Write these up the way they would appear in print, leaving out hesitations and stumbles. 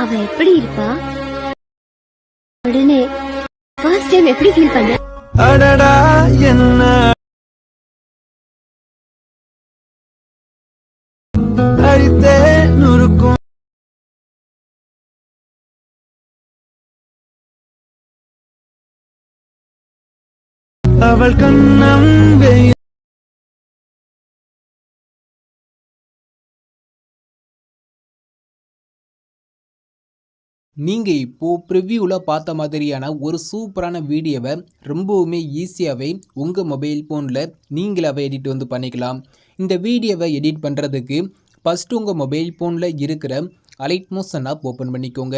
அவ எப்படி இருப்பா? உடனே ஃபர்ஸ்ட் டைம் எப்படி ஃபீல் பண்ண? அடடா என்ன அடித்தே நுறுக்கும் அவள் கண்ணம் வெயில் நீங்கள் இப்போது ப்ரிவ்யூவில் பார்த்த மாதிரியான ஒரு சூப்பரான வீடியோவை ரொம்பவுமே ஈஸியாகவே உங்கள் மொபைல் ஃபோனில் நீங்களாகவே எடிட் பண்ணிக்கலாம். இந்த வீடியோவை எடிட் பண்ணுறதுக்கு ஃபஸ்ட்டு உங்கள் மொபைல் ஃபோனில் இருக்கிற அலைட் மோஷன் ஆப் ஓப்பன் பண்ணிக்கோங்க.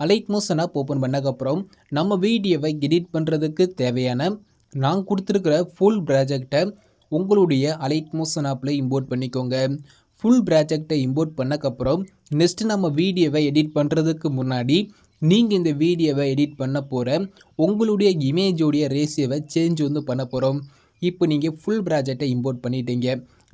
அலைட் மோஷன் ஆப் ஓப்பன் பண்ணக்கப்புறம் நம்ம வீடியோவை எடிட் பண்ணுறதுக்கு தேவையான நான் கொடுத்துருக்கிற ஃபுல் ப்ராஜெக்டை உங்களுடைய அலைட் மோஷன் ஆப்பில் இம்போர்ட் பண்ணிக்கோங்க. ஃபுல் ப்ராஜெக்டை இம்போர்ட் பண்ணக்கப்புறம் நெக்ஸ்ட்டு நம்ம வீடியோவை எடிட் பண்ணுறதுக்கு முன்னாடி நீங்கள் இந்த வீடியோவை எடிட் பண்ண போகிற உங்களுடைய இமேஜோடைய ரேஷியோவை சேஞ்ச் பண்ண போகிறோம். இப்போ நீங்கள் ஃபுல் ப்ராஜெக்டை இம்போர்ட் பண்ணிட்டீங்க.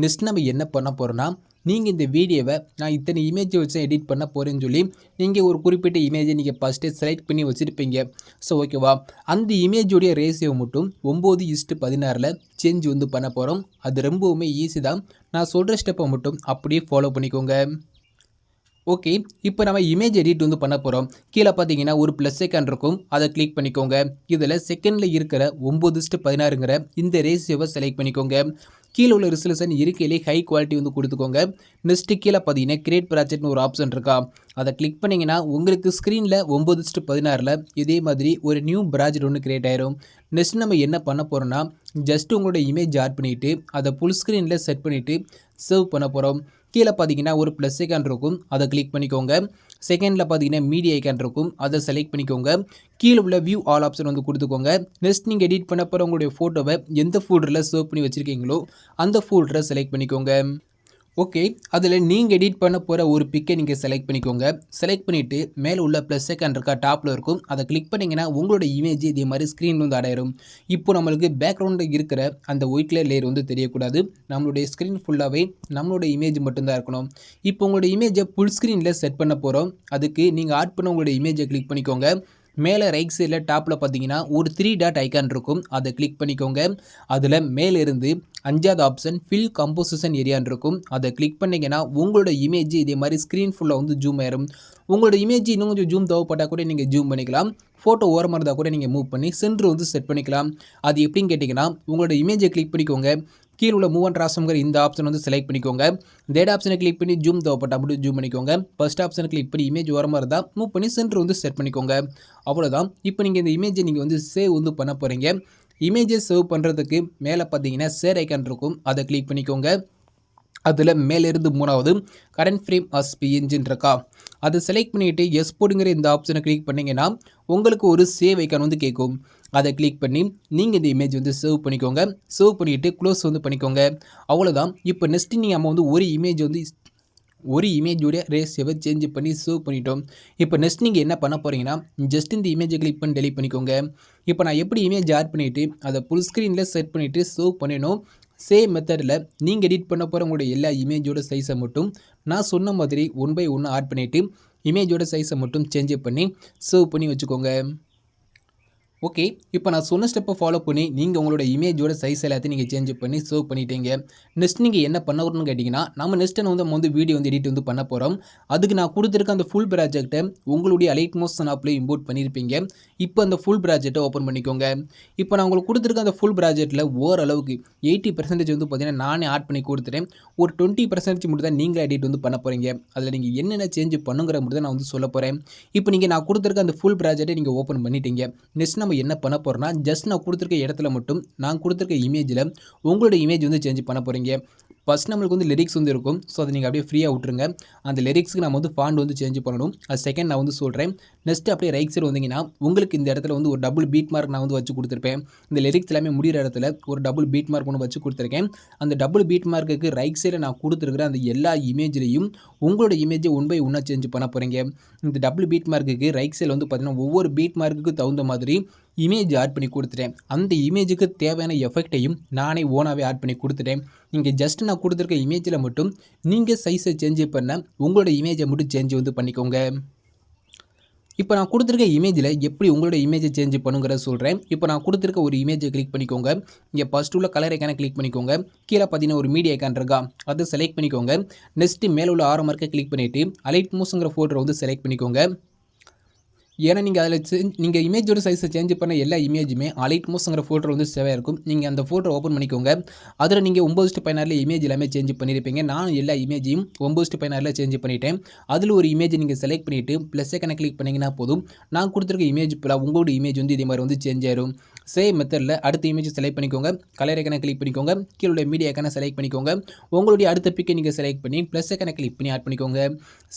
நெக்ஸ்ட் நம்ம என்ன பண்ண போகிறோன்னா, நீங்கள் இந்த வீடியோவை நான் இத்தனை இமேஜை வச்சு எடிட் பண்ண போகிறேன்னு சொல்லி நீங்கள் ஒரு குறிப்பிட்ட இமேஜை நீங்கள் ஃபஸ்ட்டே செலக்ட் பண்ணி வச்சுருப்பீங்க. ஸோ ஓகேவா, அந்த இமேஜோடைய ரேஷியோ மட்டும் 9:16 சேஞ்ச் பண்ண போகிறோம். அது ரொம்பவுமே ஈஸி தான். நான் சொல்கிற ஸ்டெப்பை மட்டும் அப்படியே ஃபாலோ பண்ணிக்கோங்க. ஓகே, இப்போ நம்ம இமேஜ் எடிட் பண்ண போகிறோம். கீழே பார்த்தீங்கன்னா ஒரு ப்ளஸ் செகண்ட் இருக்கும், அதை கிளிக் பண்ணிக்கோங்க. இதில் செகண்டில் இருக்கிற 9:16ங்கிற இந்த ரேஷியோவை செலக்ட் பண்ணிக்கோங்க. கீழே உள்ள ரிசல்யூஷன் இருக்கையிலே ஹை குவாலிட்டி கொடுத்துக்கோங்க. நெக்ஸ்ட்டு கீழே பார்த்தீங்கன்னா கிரியேட் ப்ராஜெக்ட்னு ஒரு ஆப்ஷன் இருக்கா, அதை கிளிக் பண்ணிங்கன்னா உங்களுக்கு ஸ்க்ரீனில் 9:16 இதே மாதிரி ஒரு நியூ ப்ராஜெக்ட் ஒன்று கிரியேட் ஆயிரும். நெக்ஸ்ட் நம்ம என்ன பண்ண போகிறோன்னா, ஜஸ்ட் உங்களோட இமேஜ் ஆட் பண்ணிவிட்டு அதை ஃபுல் ஸ்க்ரீனில் செட் பண்ணிவிட்டு சேவ் பண்ண போகிறோம். கீழே பார்த்தீங்கன்னா ஒரு ப்ளஸ் ஐக்கான் இருக்கும், அதை கிளிக் பண்ணிக்கோங்க. செகண்டில் பார்த்தீங்கன்னா மீடியா ஐக்கான் இருக்கும், அதை செலக்ட் பண்ணிக்கோங்க. கீழே உள்ள வியூ ஆல் ஆப்ஷன் கொடுத்துக்கோங்க. நெக்ஸ்ட் நீங்கள் எடிட் பண்ண போகிற உங்களுடைய ஃபோட்டோவை எந்த ஃபோல்டரில் சேவ் பண்ணி வச்சுருக்கீங்களோ அந்த ஃபோல்டரை செலக்ட் பண்ணிக்கோங்க. ஓகே, அதில் நீங்கள் எடிட் பண்ண போகிற ஒரு பிக்கை நீங்கள் செலக்ட் பண்ணிக்கோங்க. செலக்ட் பண்ணிவிட்டு மேலே உள்ள ப்ளஸ் ஐக்கான் இருக்கா, டாப்பில் இருக்கும், அதை கிளிக் பண்ணிங்கன்னா உங்களோட இமேஜ் இதே மாதிரி ஸ்க்ரீன் அடையிடும். இப்போ நம்மளுக்கு பேக்ரவுண்டில் இருக்கிற அந்த ஒயிட் கலர் லேயர் தெரியக்கூடாது. நம்மளுடைய ஸ்க்ரீன் ஃபுல்லாகவே நம்மளோட இமேஜ் மட்டும்தான் இருக்கணும். இப்போ உங்களோட இமேஜை ஃபுல் ஸ்க்ரீனில் செட் பண்ண போகிறோம். அதுக்கு நீங்கள் ஆட் பண்ண உங்களோட இமேஜை கிளிக் பண்ணிக்கோங்க. மேலே ரைட் சைடில் டாப்பில் பார்த்தீங்கன்னா ஒரு 3 டாட் ஐக்கான் இருக்கும், அதை கிளிக் பண்ணிக்கோங்க. அதில் மேலிருந்து 5வது ஆப்ஷன் ஃபில் கம்போசிஷன் ஏரியான்னு இருக்கும், அதை கிளிக் பண்ணிங்கன்னா உங்களோட இமேஜ் இதே மாதிரி ஸ்க்ரீன் ஃபுல்லாக ஜூம் ஆயிரும். உங்களோட இமேஜ் இன்னும் கொஞ்சம் ஜூம் தேவைப்பட்டால் கூட நீங்கள் ஜூம் பண்ணிக்கலாம். ஃபோட்டோ ஓரமாக இருந்தால் கூட நீங்கள் மூவ் பண்ணி சென்டர் செட் பண்ணிக்கலாம். அது எப்படின்னு கேட்டிங்கன்னா, உங்களோட இமேஜை கிளிக் பண்ணிக்கோங்க. கீழே உள்ள மூவ் அண்ட் ட்ரான்ஸ்ஃபார்ம்ங்கிற இந்த ஆப்ஷன் செலக்ட் பண்ணிக்கோங்க. தேர்ட் ஆப்ஷனை கிளிக் பண்ணி ஜூம் தேவைப்பட்ட அப்படி ஜூம் பண்ணிக்கோங்க. ஃபர்ஸ்ட் ஆப்ஷனை கிளிக் பண்ணி இமேஜ் ஓரமாக இருந்தால் மூவ் பண்ணி சென்டர் செட் பண்ணிக்கோங்க. அவ்வளோதான். இப்போ நீங்கள் இந்த இமேஜை நீங்கள் சேவ் பண்ண போகிறீங்க. இமேஜை சேவ் பண்ணுறதுக்கு மேலே பார்த்தீங்கன்னா ஷேர் ஐக்கான் இருக்கும், அதை கிளிக் பண்ணிக்கோங்க. அதில் மேலிருந்து 3வது கரண்ட் ஃப்ரேம் அஸ் பிஎன்ஜின்னு இருக்கா, அதை செலக்ட் பண்ணிவிட்டு எக்ஸ்போர்ட்டுங்கிற இந்த ஆப்ஷனை கிளிக் பண்ணிங்கன்னா உங்களுக்கு ஒரு சேவ் ஐக்கான் கேட்கும். அதை கிளிக் பண்ணி நீங்கள் இந்த இமேஜ் சேவ் பண்ணிக்கோங்க. சேவ் பண்ணிவிட்டு க்ளோஸ் பண்ணிக்கோங்க. அவ்வளோதான். இப்போ நெக்ஸ்ட்டு நீங்கள் நம்ம ஒரு இமேஜோடைய ரேஷியோவை சேஞ்ச் பண்ணி சேவ் பண்ணிட்டோம். இப்போ நெக்ஸ்ட் நீங்கள் என்ன பண்ண போகிறீங்கன்னா, ஜஸ்ட் இந்த இமேஜை கிளிக் பண்ணி டெலிட் பண்ணிக்கோங்க. இப்போ நான் எப்படி இமேஜ் ஆட் பண்ணிவிட்டு அதை ஃபுல் ஸ்க்ரீனில் செட் பண்ணிவிட்டு சேவ் பண்ணிடணும். சேம் மெத்தடில் நீங்கள் எடிட் பண்ண போகிற உங்களுடைய எல்லா இமேஜோட சைஸை மட்டும் நான் சொன்ன மாதிரி 1 by 1 ஆட் பண்ணிவிட்டு இமேஜோட சைஸை மட்டும் சேஞ்ச் பண்ணி சேவ் பண்ணி வச்சுக்கோங்க. ஓகே, இப்போ நான் சொன்ன ஸ்டெப்பை ஃபாலோ பண்ணி நீங்கள் உங்களோட இமேஜோட சைஸ் எல்லாத்தையும் நீங்கள் சேஞ்ச் பண்ணி சேவ் பண்ணிட்டீங்க. நெக்ஸ்ட் நீங்கள் என்ன பண்ண வரணும்னு கேட்டிங்கன்னா, நம்ம நெக்ஸ்ட்டு நம்ம வீடியோ எடிட் பண்ண போகிறோம். அதுக்கு நான் கொடுத்துருக்க அந்த ஃபுல் ப்ராஜெக்ட்டை உங்களுடைய அலைட் மோஷன் ஆப்பில் இம்போர்ட் பண்ணியிருப்பீங்க. இப்போ அந்த ஃபுல் ப்ராஜெக்ட்டை ஓப்பன் பண்ணிக்கோங்க. இப்போ நான் உங்களுக்கு கொடுத்துருக்க அந்த ஃபுல் ப்ராஜெக்ட்டில் ஓரளவுக்கு 80% பார்த்தீங்கன்னா நானே ஆட் பண்ணி கொடுத்துட்டேன். ஒரு 20% மட்டும் தான் நீங்களே எடிட் பண்ண போகிறீங்க. அதில் நீங்கள் என்னென்ன சேஞ்ச் பண்ணுங்கிற மட்டும் தான் நான் சொல்ல போகிறேன். இப்போ நீங்கள் நான் கொடுத்துருக்க அந்த ஃபுல் ப்ராஜெக்ட்டை நீங்கள் ஓப்பன் பண்ணிட்டீங்க. நெக்ஸ்ட் என்ன பண்ண போறேன்னா, ஜஸ்ட் நான் கொடுத்துருக்க இடத்துல மட்டும் நான் கொடுத்துருக்க இமேஜில் உங்களோட இமேஜ் சேஞ்ச் பண்ண போகிறீங்க. ஃபஸ்ட் நம்மளுக்கு லிரிக்ஸ் இருக்கும். ஸோ அதை நீங்கள் அப்படியே ஃப்ரீயாக விட்டுருங்க. அந்த லிரிக்ஸ்க்கு நம்ம ஃபாண்ட் சேஞ்ச் பண்ணணும். அது செகண்ட் நான் சொல்கிறேன். நெக்ஸ்ட் அப்படியே ரைட் சைடு வந்தீங்கன்னா உங்களுக்கு இந்த இடத்துல ஒரு டபுள் பீட் மார்க் நான் வச்சு கொடுத்துருப்பேன். இந்த லிரிக்ஸ் எல்லாமே முடிகிற இடத்துல ஒரு டபுள் பீட் மார்க் ஒன்று வச்சு கொடுத்துருக்கேன். அந்த டபுள் பீட் மார்க்குக்கு ரைட் சைடில் நான் கொடுத்துருக்கிற அந்த எல்லா இமேஜ்லையும் உங்களோட இமேஜை 1 by 1 சேஞ்ச் பண்ண போகிறீங்க. இந்த டபுள் பீட் மார்க்குக்கு ரைட் சைடில் பார்த்தீங்கன்னா ஒவ்வொரு பீட் மார்க்குக்கு தகுந்த மாதிரி இமேஜ் ஆட் பண்ணி கொடுத்துட்டேன். அந்த இமேஜுக்கு தேவையான எஃபெக்டையும் நானே ஓனாகவே ஆட் பண்ணி கொடுத்துட்டேன். நீங்கள் ஜஸ்ட் நான் கொடுத்துருக்க இமேஜில் மட்டும் நீங்கள் சைஸை சேஞ்ச் பண்ண உங்களோட இமேஜை மட்டும் சேஞ்ச் பண்ணிக்கோங்க. இப்போ நான் கொடுத்துருக்க இமேஜில் எப்படி உங்களோட இமேஜை சேஞ்ச் பண்ணுங்கிறத சொல்கிறேன். இப்போ நான் கொடுத்துருக்க ஒரு இமேஜை கிளிக் பண்ணிக்கோங்க. இங்கே ஃபஸ்ட்டு உள்ள கலர் ஐக்கானை கிளிக் பண்ணிக்கோங்க. கீழே பார்த்தீங்கன்னா ஒரு மீடியா ஐக்கான் இருக்கா, அதை செலக்ட் பண்ணிக்கோங்க. நெக்ஸ்ட்டு மேலே உள்ள ஆரோ மார்க்கை கிளிக் பண்ணிவிட்டு அலைட் மோஷன்ங்கிற ஃபோல்டரை வந்து செலக்ட் பண்ணிக்கோங்க. ஏன்னா நீங்கள் அதில் நீங்கள் இமேஜோட சைஸை சேஞ்ச் பண்ண எல்லா இமேஜுமே அலைட் மோஷன்ங்கிற ஃபோல்டர் வந்து சேவாக இருக்கும். நீங்கள் அந்த ஃபோல்டரை ஓப்பன் பண்ணிக்கோங்க. அதில் நீங்கள் 9:16 இமேஜ் எல்லாமே சேஞ்ச் பண்ணியிருப்பீங்க. நான் எல்லா இமேஜையும் 9:16 சேஞ்ச் பண்ணிட்டேன். அதில் ஒரு இமேஜ் நீங்கள் செலக்ட் பண்ணிவிட்டு ப்ளஸ் ஐக்கானை கிளிக் பண்ணிங்கன்னா போதும். நான் கொடுத்துருக்க இமேஜ் ஃபுல்லாக உங்களோட இமேஜ் வந்து இதே மாதிரி வந்து சேஞ்ச் ஆயிரும். சேம் மெத்தடில் அடுத்த இமேஜ் செலக்ட் பண்ணிக்கோங்க. கலர் ஐக்கானை கிளிக் பண்ணிக்கோங்க. கீழே உள்ள மீடியா ஐக்கானை செலக்ட் பண்ணிக்கோங்க. உங்களுடைய அடுத்த பிக்கை நீங்கள் செலக்ட் பண்ணி ப்ளஸ் ஐக்கானை கிளிக் பண்ணி ஆட் பண்ணிக்கோங்க.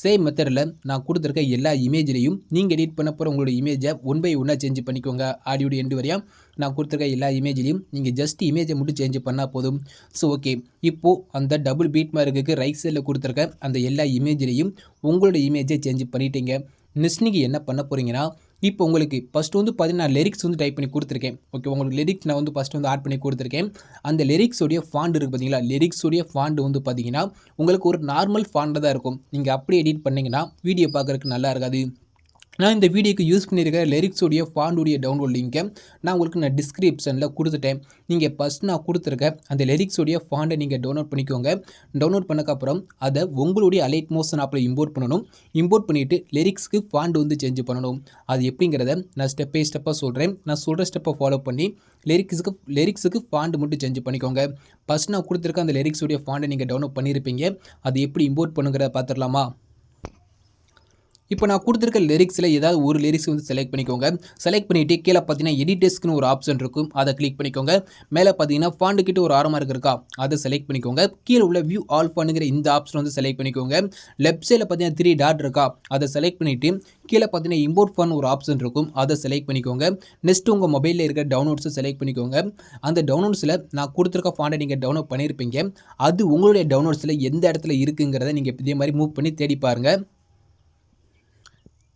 சேம் மெத்தடில் நான் கொடுத்துருக்க எல்லா இமேஜ்லையும் நீங்கள் எடிட் பண்ண போகிற உங்களோட இமேஜை 1 by 1 சேஞ்ச் பண்ணிக்கோங்க. ஆடியோட எண்டு வரையா நான் கொடுத்துருக்க எல்லா இமேஜ்லையும் நீங்கள் ஜஸ்ட் இமேஜை மட்டும் சேஞ்ச் பண்ணால் போதும். ஸோ ஓகே, இப்போது அந்த டபுள் பீட் மார்க்குக்கு ரைட் சைடில் கொடுத்துருக்க அந்த எல்லா இமேஜ்லையும் உங்களோட இமேஜை சேஞ்ச் பண்ணிட்டீங்க. நெக்ஸ்ட் நீங்கள் என்ன பண்ண போகிறீங்கன்னா, இப்போ உங்களுக்கு ஃபஸ்ட்டு வந்து பார்த்தீங்கன்னா நான் லிரிக்ஸ் வந்து டைப் பண்ணி கொடுத்துருக்கேன். ஓகே, உங்களுக்கு லிரிக்ஸ் நான் வந்து ஃபஸ்ட்டு வந்து ஆட் பண்ணி கொடுத்துருக்கேன். அந்த லிரிக்ஸோடைய ஃபாண்ட் இருக்குது பார்த்தீங்களா, லிரிக்ஸோடைய ஃபாண்ட் வந்து பார்த்தீங்கன்னா உங்களுக்கு ஒரு நார்மல் ஃபாண்டில் தான் இருக்கும். நீங்கள் அப்படியே எடிட் பண்ணிங்கன்னா வீடியோ பார்க்குறதுக்கு நல்லா இருக்காது. நான் இந்த வீடியோக்கு யூஸ் பண்ணியிருக்கிற லிரிக்ஸோடைய ஃபாண்டுடைய டவுன்லோட் லிங்கை நான் உங்களுக்கு டிஸ்கிரிப்ஷனில் கொடுத்துட்டேன். நீங்கள் ஃபஸ்ட் நான் கொடுத்துருக்க அந்த லிரிக்ஸோடைய ஃபாண்டை நீங்கள் டவுன்லோட் பண்ணிக்கோங்க. டவுன்லோட் பண்ணக்கப்புறம் அதை உங்களுடைய அலைட் மோஷன் ஆப்பில் இம்போர்ட் பண்ணணும். இம்போர்ட் பண்ணிவிட்டு லிரிக்ஸ்க்கு ஃபாண்ட் வந்து சேஞ்ச் பண்ணணும். அது எப்படிங்கிறத நான் ஸ்டெப் பை ஸ்டெப்பாக சொல்கிறேன். நான் சொல்கிற ஸ்டெப்பை ஃபாலோ பண்ணி லிரிக்ஸுக்கு ஃபாண்ட் மட்டும் சேஞ்ச் பண்ணிக்கோங்க. ஃபஸ்ட் நான் கொடுத்துருக்க அந்த லிரிக்ஸோடைய ஃபாண்டை நீங்கள் டவுன்லோட் பண்ணியிருப்பீங்க. அது எப்படி இம்போர்ட் பண்ணுங்கிறத பார்த்துடலாமா? இப்போ நான் கொடுத்துருக்க லிரிக்ஸில் ஏதாவது ஒரு லிரிக்ஸ் வந்து செலக்ட் பண்ணிக்கோங்க. செலக்ட் பண்ணிவிட்டு கீழே பார்த்தீங்கன்னா எடிட்டர்ஸ்க்குன்னு ஒரு ஆப்ஷன் இருக்கும், அதை கிளிக் பண்ணிக்கோங்க. மேலே பார்த்தீங்கன்னா ஃபாண்டு கிட்ட ஒரு ஆரோ மார்க் இருக்கா, அதை செலக்ட் பண்ணிக்கோங்க. கீழே உள்ள வியூ ஆல் ஃபாண்டுங்கிற இந்த ஆப்ஷன் வந்து செலக்ட் பண்ணிக்கோங்க. லெஃப்ட் சைடில் பார்த்தீங்கன்னா 3 டாட் இருக்கா, அதை செலக்ட் பண்ணிவிட்டு கீழே பார்த்தீங்கன்னா இம்போர்ட் ஃபாண்ட் ஒரு ஆப்ஷன் இருக்கும், அதை செலக்ட் பண்ணிக்கோங்க. நெக்ஸ்ட் உங்கள் மொபைலில் இருக்கிற டவுன்லோட்ஸை செலக்ட் பண்ணிக்கோங்க. அந்த டவுன்லோட்ஸில் நான் கொடுத்துருக்க ஃபாண்டை நீங்கள் டவுன்லோட் பண்ணியிருப்பீங்க. அது உங்களுடைய டவுன்லோட்ஸில் எந்த இடத்துல இருக்குங்கிறத நீங்கள் இதே மாதிரி மூவ் பண்ணி தேடி பாருங்கள்.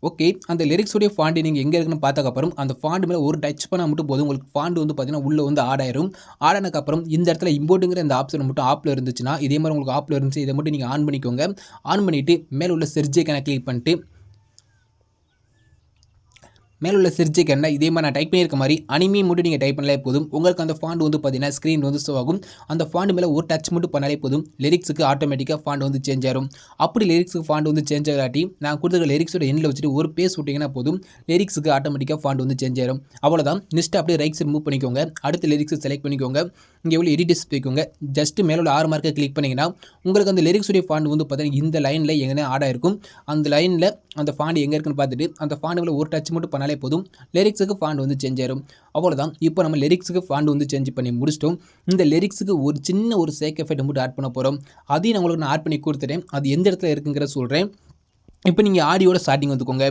ஓகே, அந்த லிரிக்ஸோடைய ஃபாண்ட் நீங்கள் எங்கே இருக்குன்னு பார்த்ததுக்கப்புறம் அந்த ஃபாண்ட் மேலே ஒரு டச் பண்ணால் மட்டும் போதும். உங்களுக்கு ஃபாண்ட் வந்து பார்த்தீங்கன்னா உள்ளே வந்து ஆட் ஆயிரும். ஆட் ஆனதுக்கப்புறம் இந்த இடத்துல இம்போர்ட்டுங்கிற இந்த ஆப்ஷன் மட்டும் ஆப்பில் இருந்துச்சுன்னா, இதே மாதிரி உங்களுக்கு ஆப்பில் இருந்துச்சு, இதை மட்டும் நீங்கள் ஆன் பண்ணிக்கோங்க. ஆன் பண்ணிவிட்டு மேலே உள்ள செர்ச் ஐக்கானை கிளிக் பண்ணிட்டு மேலுள்ள செர்ச் ஐக்கான இதே மாதிரி நான் டைப் பண்ணியிருக்க மாதிரி அனிமி மட்டும் நீங்கள் டைப் பண்ணாலே போதும். உங்களுக்கு அந்த ஃபாண்ட் வந்து பார்த்தீங்கன்னா ஸ்க்ரீன் வந்து ஷோ ஆகும். அந்த ஃபாண்ட் மேலே ஒரு டச் மட்டும் பண்ணாலே போதும், லிரிக்ஸுக்கு ஆட்டோமேட்டிக்காக ஃபாண்ட் வந்து சேஞ்ச் ஆகும். அப்படி லிரிக்ஸுக்கு ஃபாண்ட் வந்து சேஞ்ச் ஆகாட்டி நான் கொடுத்துருக்க லிரிக்ஸோட எண்ணில் வச்சுட்டு ஒரு பேஸ் விட்டிங்கன்னா போதும், லிரிக்ஸுக்கு ஆட்டோமேட்டிக்காக ஃபாண்ட் வந்து சேஞ்ச் ஆகும். அவ்வளோதான். நெக்ஸ்ட் அப்படியே ரைட் சைடு மூவ் பண்ணிக்கோங்க. அடுத்த லிரிக்ஸை செலக்ட் பண்ணிக்கோங்க. இங்கே எவ்வளோ எடிட்டர்ஸ் போய்க்கோங்க. ஜஸ்ட் மேலே உள்ள 6 மார்க்கை கிளிக் பண்ணிங்கன்னா உங்களுக்கு அந்த லிரிக்ஸுடைய ஃபாண்ட் வந்து பார்த்தீங்கன்னா இந்த லைனில் எங்கே ஆட் ஆயிருக்கும். அந்த லைனில் அந்த ஃபாண்ட் எங்கே இருக்குன்னு பார்த்துட்டு அந்த ஃபாண்ட் மேலே ஒரு டச் மட்டும் பண்ணாலே போதும், லிரிக்ஸுக்கு ஃபாண்ட் வந்து சேஞ்ச் ஆயிரும். அவ்வளோதான். இப்போ நம்ம லிரிக்ஸுக்கு ஃபாண்ட் வந்து சேஞ்ச் பண்ணி முடிச்சிட்டோம். இந்த லிரிக்ஸுக்கு ஒரு சின்ன ஒரு சேக் எஃபெக்ட் மட்டும் ஆட் பண்ண போகிறோம். அதையும் நான் உங்களுக்கு ஆட் பண்ணி கொடுத்துட்டேன். அது எந்த இடத்துல இருக்குங்கிற சொல்கிறேன். இப்போ நீங்கள் ஆடியோட ஸ்டார்டிங் வந்துக்கோங்க.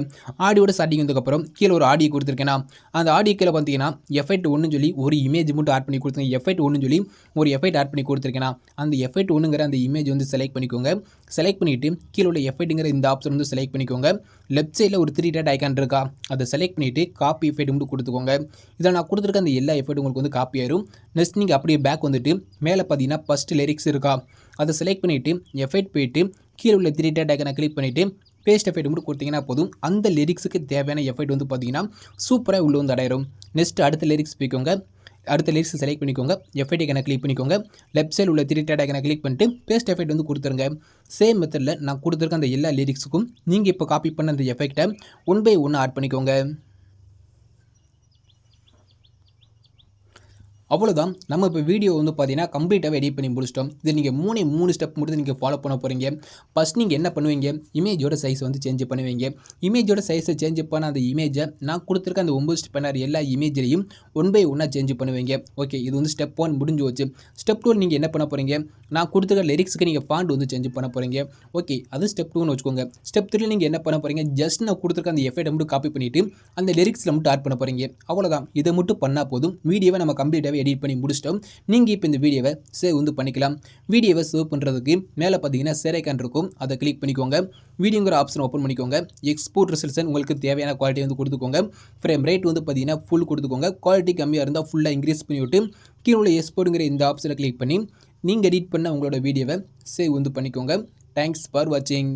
ஆடியோட ஸ்டார்டிங் வந்ததுக்கப்புறம் கீழே ஒரு ஆடியோ கொடுத்துருக்கேன்னா அந்த ஆடியோ கீழே பார்த்தீங்கன்னா எஃபெக்ட் 1 சொல்லி ஒரு இமேஜ் மட்டும் ஆட் பண்ணி கொடுத்துருங்க. எஃபெக்ட் 1 சொல்லி ஒரு எஃபெக்ட் ஆட் பண்ணி கொடுத்துருக்கேன்னா அந்த எஃபெக்ட் 1ங்கிற அந்த இமேஜ் வந்து செலக்ட் பண்ணிக்கோங்க. செலக்ட் பண்ணிவிட்டு கீழே உள்ள எஃபெக்ட்டுங்கிற இந்த ஆப்ஷன் வந்து செலக்ட் பண்ணிக்கோங்க. லெஃப்ட் சைடில் ஒரு 3 டாட் ஐக்கான் இருக்கா, அதை செலக்ட் பண்ணிவிட்டு காப்பி எஃபெக்ட் மட்டும் கொடுத்துக்கோங்க. இதில் நான் கொடுத்துருக்க அந்த எல்லா எஃபெக்ட் உங்களுக்கு வந்து காப்பி ஆயிரும். நெக்ஸ்ட் நீங்கள் அப்படியே பேக் வந்துட்டு மேலே பார்த்தீங்கன்னா ஃபஸ்ட்டு லிரிக்ஸ் இருக்கா, அதை செலக்ட் பண்ணிவிட்டு எஃபெக்ட் போயிட்டு கீழே உள்ள 3 டாட் ஐக்கானை கிளிக் பண்ணிவிட்டு பேஸ்ட் எஃபெக்ட் மட்டும் கொடுத்தீங்கன்னா போதும், அந்த லிரிக்ஸுக்கு தேவையான எஃபெக்ட் வந்து பார்த்தீங்கன்னா சூப்பராக உள்ள வந்து அடையிடும். நெக்ஸ்ட் அடுத்த லிரிக்ஸ் போய்க்கோங்க. அடுத்த லிரிக்ஸ் செலக்ட் பண்ணிக்கோங்க. எஃபெக்ட் ஐக்கானை கிளிக் பண்ணிக்கோங்க. லெஃப்ட் சைடில் உள்ள 3 டாட் ஐக்கானை கிளிக் பண்ணிட்டு பேஸ்ட் எஃபெக்ட் வந்து கொடுத்துருங்க. சேம் மெத்தடில் நான் கொடுத்துருக்க அந்த எல்லா லிரிக்ஸுக்கும் நீங்கள் இப்போ காப்பி பண்ண அந்த எஃபெக்டை 1 by 1 ஆட் பண்ணிக்கோங்க. அவ்வளோதான். நம்ம இப்போ வீடியோ வந்து பார்த்தீங்கன்னா கம்ப்ளீட்டாகவே எடிட் பண்ணி முடிச்சிட்டோம். இது நீங்கள் 3 ஸ்டெப் மட்டும் நீங்கள் ஃபாலோ பண்ண போகிறீங்க. ஃபஸ்ட் நீங்கள் என்ன பண்ணுவீங்க, இமேஜோட சைஸ் வந்து சேஞ்ச் பண்ணுவீங்க. இமேஜோட சைஸை சேஞ்ச் பண்ண அந்த இமேஜை நான் கொடுத்துருக்க அந்த 9 ஸ்டெப் பண்ணார் எல்லா இமேஜ்லையும் 1 by 1 சேஞ்ச் பண்ணுவீங்க. ஓகே, இது வந்து ஸ்டெப் 1 முடிஞ்சு வச்சு. ஸ்டெப் 2 நீங்கள் என்ன பண்ண போகிறீங்க, நான் கொடுத்துருக்க லிரிக்ஸுக்கு நீங்கள் ஃபாண்ட் வந்து சேஞ்ச் பண்ண போகிறீங்க. ஓகே, அது ஸ்டெப் 2ன்னு வச்சுக்கோங்க. ஸ்டெப் 3 நீங்கள் என்ன பண்ண போகிறீங்க, ஜஸ்ட் நான் கொடுத்துருக்க அந்த எஃபெக்ட் மட்டும் காப்பி பண்ணிவிட்டு அந்த லிரிக்ஸில் மட்டும் ஆட் பண்ண போகிறீங்க. அவ்வளோதான். இதை மட்டும் பண்ணால் போதும், வீடியோவை நம்ம கம்ப்ளீட்டாகவே எடிட் பண்ணி முடிச்சிட்டோம். நீங்கள் இப்போ இந்த வீடியோவை சேவ் வந்து பண்ணிக்கலாம். வீடியோவை சேவ் பண்ணுறதுக்கு மேலே பார்த்தீங்கன்னா ஷேர் ஐக்கான் இருக்கும், அதை கிளிக் பண்ணிக்கோங்க. வீடியோங்கிற ஆப்ஷன் ஓப்பன் பண்ணிக்கோங்க. எக்ஸ்போர்ட் ரெசல்யூஷன் உங்களுக்கு தேவையான குவாலிட்டி வந்து கொடுத்துக்கோங்க. ஃப்ரேம் ரேட் வந்து பார்த்தீங்கன்னா ஃபுல் கொடுத்துக்கோங்க. குவாலிட்டி கம்மியாக இருந்தால் ஃபுல்லாக இன்க்ரீஸ் பண்ணிவிட்டு கீழே உள்ள எக்ஸ்போர்ட்டுங்கிற இந்த ஆப்ஷனை கிளிக் பண்ணி நீங்கள் எடிட் பண்ண உங்களோட வீடியோவை சேவ் வந்து பண்ணிக்கோங்க. தேங்க்ஸ் ஃபார் வாட்சிங்.